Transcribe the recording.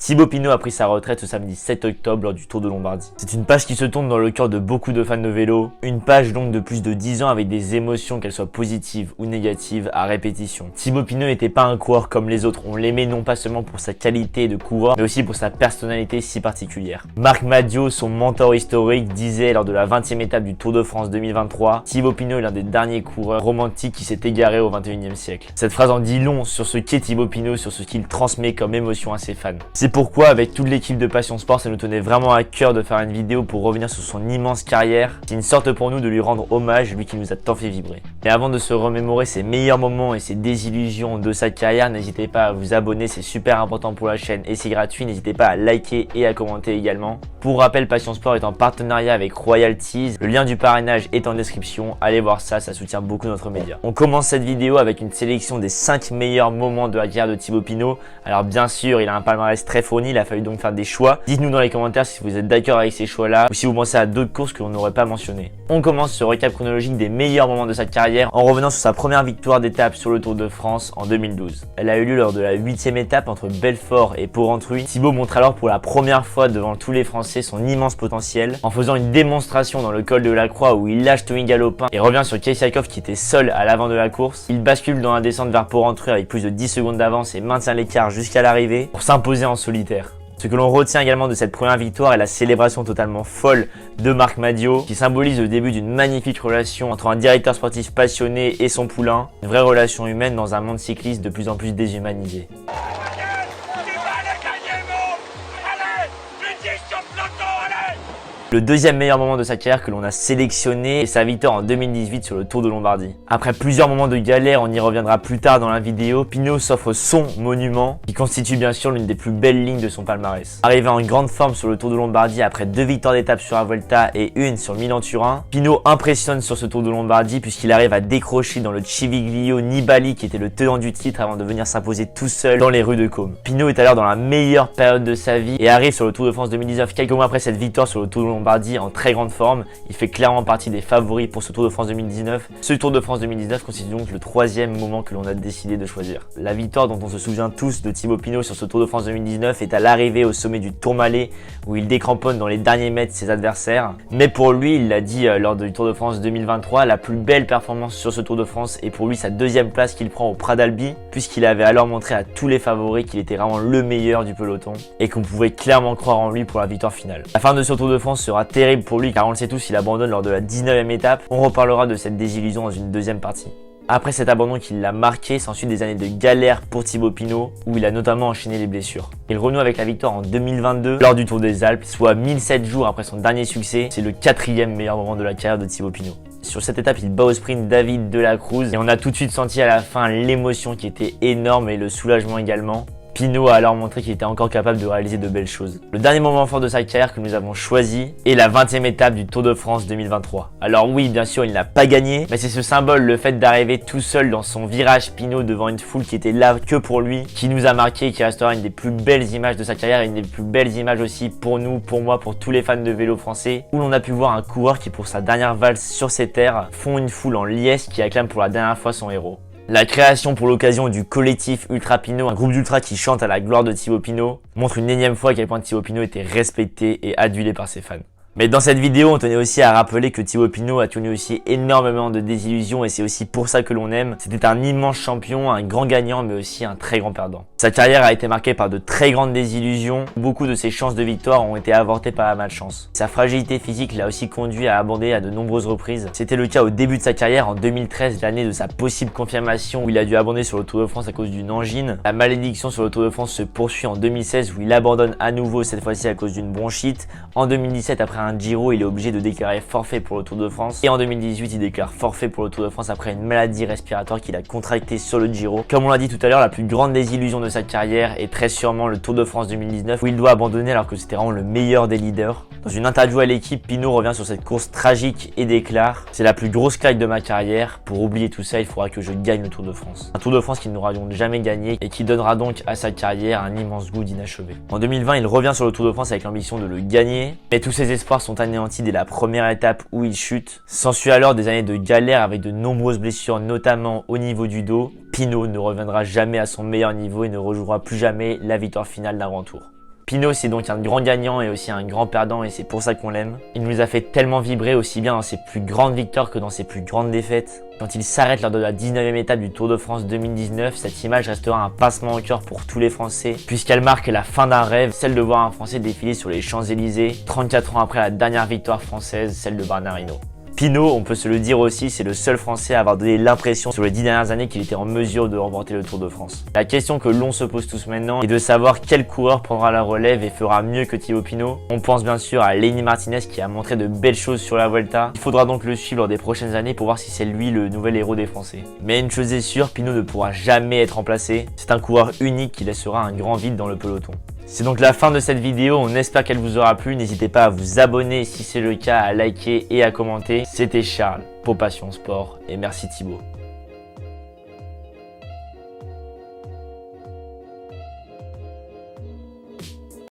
Thibaut Pinot a pris sa retraite ce samedi 7 octobre lors du Tour de Lombardie. C'est une page qui se tourne dans le cœur de beaucoup de fans de vélo, une page longue de plus de 10 ans avec des émotions, qu'elles soient positives ou négatives, à répétition. Thibaut Pinot n'était pas un coureur comme les autres, on l'aimait non pas seulement pour sa qualité de coureur, mais aussi pour sa personnalité si particulière. Marc Madiot, son mentor historique, disait lors de la 20e étape du Tour de France 2023, Thibaut Pinot est l'un des derniers coureurs romantiques qui s'est égaré au 21e siècle. Cette phrase en dit long sur ce qu'est Thibaut Pinot, sur ce qu'il transmet comme émotion à ses fans. C'est pourquoi, avec toute l'équipe de Passion Sport, ça nous tenait vraiment à cœur de faire une vidéo pour revenir sur son immense carrière. C'est une sorte pour nous de lui rendre hommage, lui qui nous a tant fait vibrer. Mais avant de se remémorer ses meilleurs moments et ses désillusions de sa carrière, n'hésitez pas à vous abonner, c'est super important pour la chaîne et c'est gratuit. N'hésitez pas à liker et à commenter également. Pour rappel, Passion Sport est en partenariat avec Royalties. Le lien du parrainage est en description. Allez voir ça, ça soutient beaucoup notre média. On commence cette vidéo avec une sélection des 5 meilleurs moments de la carrière de Thibaut Pinot. Alors bien sûr, il a un palmarès très fourni, il a fallu donc faire des choix. Dites-nous dans les commentaires si vous êtes d'accord avec ces choix-là ou si vous pensez à d'autres courses que l'on n'aurait pas mentionnées. On commence ce récap chronologique des meilleurs moments de sa carrière en revenant sur sa première victoire d'étape sur le Tour de France en 2012. Elle a eu lieu lors de la 8e étape entre Belfort et Porrentruy. Thibaut montre alors pour la première fois devant tous les Français son immense potentiel en faisant une démonstration dans le col de la Croix où il lâche Tony Galopin et revient sur Kaysiakov qui était seul à l'avant de la course. Il bascule dans la descente vers Porrentruy avec plus de 10 secondes d'avance et maintient l'écart jusqu'à l'arrivée pour s'imposer en solitaire. Ce que l'on retient également de cette première victoire est la célébration totalement folle de Marc Madiot qui symbolise le début d'une magnifique relation entre un directeur sportif passionné et son poulain, une vraie relation humaine dans un monde cycliste de plus en plus déshumanisé. Le deuxième meilleur moment de sa carrière que l'on a sélectionné est sa victoire en 2018 sur le Tour de Lombardie. Après plusieurs moments de galère, on y reviendra plus tard dans la vidéo, Pinot s'offre son monument qui constitue bien sûr l'une des plus belles lignes de son palmarès. Arrivé en grande forme sur le Tour de Lombardie après 2 victoires d'étape sur la Vuelta et une sur Milan-Turin, Pinot impressionne sur ce Tour de Lombardie puisqu'il arrive à décrocher dans le Civiglio Nibali qui était le tenant du titre avant de venir s'imposer tout seul dans les rues de Côme. Pinot est alors dans la meilleure période de sa vie et arrive sur le Tour de France 2019 quelques mois après cette victoire sur le Tour de Lombardie en très grande forme. Il fait clairement partie des favoris pour ce Tour de France 2019. Ce Tour de France 2019 constitue donc le 3e moment que l'on a décidé de choisir. La victoire dont on se souvient tous de Thibaut Pinot sur ce Tour de France 2019 est à l'arrivée au sommet du Tourmalet où il décramponne dans les derniers mètres ses adversaires. Mais pour lui, il l'a dit lors du Tour de France 2023, la plus belle performance sur ce Tour de France est pour lui sa 2e place qu'il prend au Pradalbi puisqu'il avait alors montré à tous les favoris qu'il était vraiment le meilleur du peloton et qu'on pouvait clairement croire en lui pour la victoire finale. La fin de ce Tour de France sera terrible pour lui car on le sait tous, il abandonne lors de la 19e étape. On reparlera de cette désillusion dans une deuxième partie. Après cet abandon qui l'a marqué, s'ensuit des années de galère pour Thibaut Pinot où il a notamment enchaîné les blessures. Il renoue avec la victoire en 2022 lors du Tour des Alpes, soit 1007 jours après son dernier succès. C'est le 4e meilleur moment de la carrière de Thibaut Pinot. Sur cette étape, il bat au sprint David Delacruz et on a tout de suite senti à la fin l'émotion qui était énorme et le soulagement également. Pinot a alors montré qu'il était encore capable de réaliser de belles choses. Le dernier moment fort de sa carrière que nous avons choisi est la 20e étape du Tour de France 2023. Alors oui, bien sûr, il n'a pas gagné, mais c'est ce symbole, le fait d'arriver tout seul dans son virage Pinot devant une foule qui était là que pour lui, qui nous a marqué et qui restera une des plus belles images de sa carrière et une des plus belles images aussi pour nous, pour moi, pour tous les fans de vélo français, où l'on a pu voir un coureur qui pour sa dernière valse sur ses terres fond une foule en liesse qui acclame pour la dernière fois son héros. La création pour l'occasion du collectif Ultra Pinot, un groupe d'ultra qui chante à la gloire de Thibaut Pinot, montre une énième fois à quel point Thibaut Pinot était respecté et adulé par ses fans. Mais dans cette vidéo, on tenait aussi à rappeler que Thibaut Pinot a connu aussi énormément de désillusions et c'est aussi pour ça que l'on aime. C'était un immense champion, un grand gagnant mais aussi un très grand perdant. Sa carrière a été marquée par de très grandes désillusions. Beaucoup de ses chances de victoire ont été avortées par la malchance. Sa fragilité physique l'a aussi conduit à abandonner à de nombreuses reprises. C'était le cas au début de sa carrière en 2013, l'année de sa possible confirmation où il a dû abandonner sur le Tour de France à cause d'une angine. La malédiction sur le Tour de France se poursuit en 2016 où il abandonne à nouveau cette fois-ci à cause d'une bronchite. En 2017, après un Giro, il est obligé de déclarer forfait pour le Tour de France. Et en 2018, il déclare forfait pour le Tour de France après une maladie respiratoire qu'il a contractée sur le Giro. Comme on l'a dit tout à l'heure, la plus grande désillusion de sa carrière est très sûrement le Tour de France 2019 où il doit abandonner alors que c'était vraiment le meilleur des leaders. Dans une interview à l'équipe, Pinot revient sur cette course tragique et déclare « C'est la plus grosse claque de ma carrière. Pour oublier tout ça, il faudra que je gagne le Tour de France. » Un Tour de France qu'il n'aura donc jamais gagné et qui donnera donc à sa carrière un immense goût d'inachevé. En 2020, il revient sur le Tour de France avec l'ambition de le gagner, mais tous ses espoirs sont anéantis dès la première étape où il chute. S'ensuit alors des années de galère avec de nombreuses blessures, notamment au niveau du dos. Pinot ne reviendra jamais à son meilleur niveau et ne rejouera plus jamais la victoire finale d'un grand tour. Pinot, c'est donc un grand gagnant et aussi un grand perdant et c'est pour ça qu'on l'aime. Il nous a fait tellement vibrer aussi bien dans ses plus grandes victoires que dans ses plus grandes défaites. Quand il s'arrête lors de la 19e étape du Tour de France 2019, cette image restera un pincement au cœur pour tous les Français, puisqu'elle marque la fin d'un rêve, celle de voir un Français défiler sur les Champs-Élysées, 34 ans après la dernière victoire française, celle de Bernard Hinault. Pinot, on peut se le dire aussi, c'est le seul Français à avoir donné l'impression sur les 10 dernières années qu'il était en mesure de remporter le Tour de France. La question que l'on se pose tous maintenant est de savoir quel coureur prendra la relève et fera mieux que Thibaut Pinot. On pense bien sûr à Lenny Martinez qui a montré de belles choses sur la Vuelta. Il faudra donc le suivre lors des prochaines années pour voir si c'est lui le nouvel héros des Français. Mais une chose est sûre, Pinot ne pourra jamais être remplacé. C'est un coureur unique qui laissera un grand vide dans le peloton. C'est donc la fin de cette vidéo, on espère qu'elle vous aura plu, n'hésitez pas à vous abonner si c'est le cas, à liker et à commenter. C'était Charles pour Passion Sport et merci Thibaut.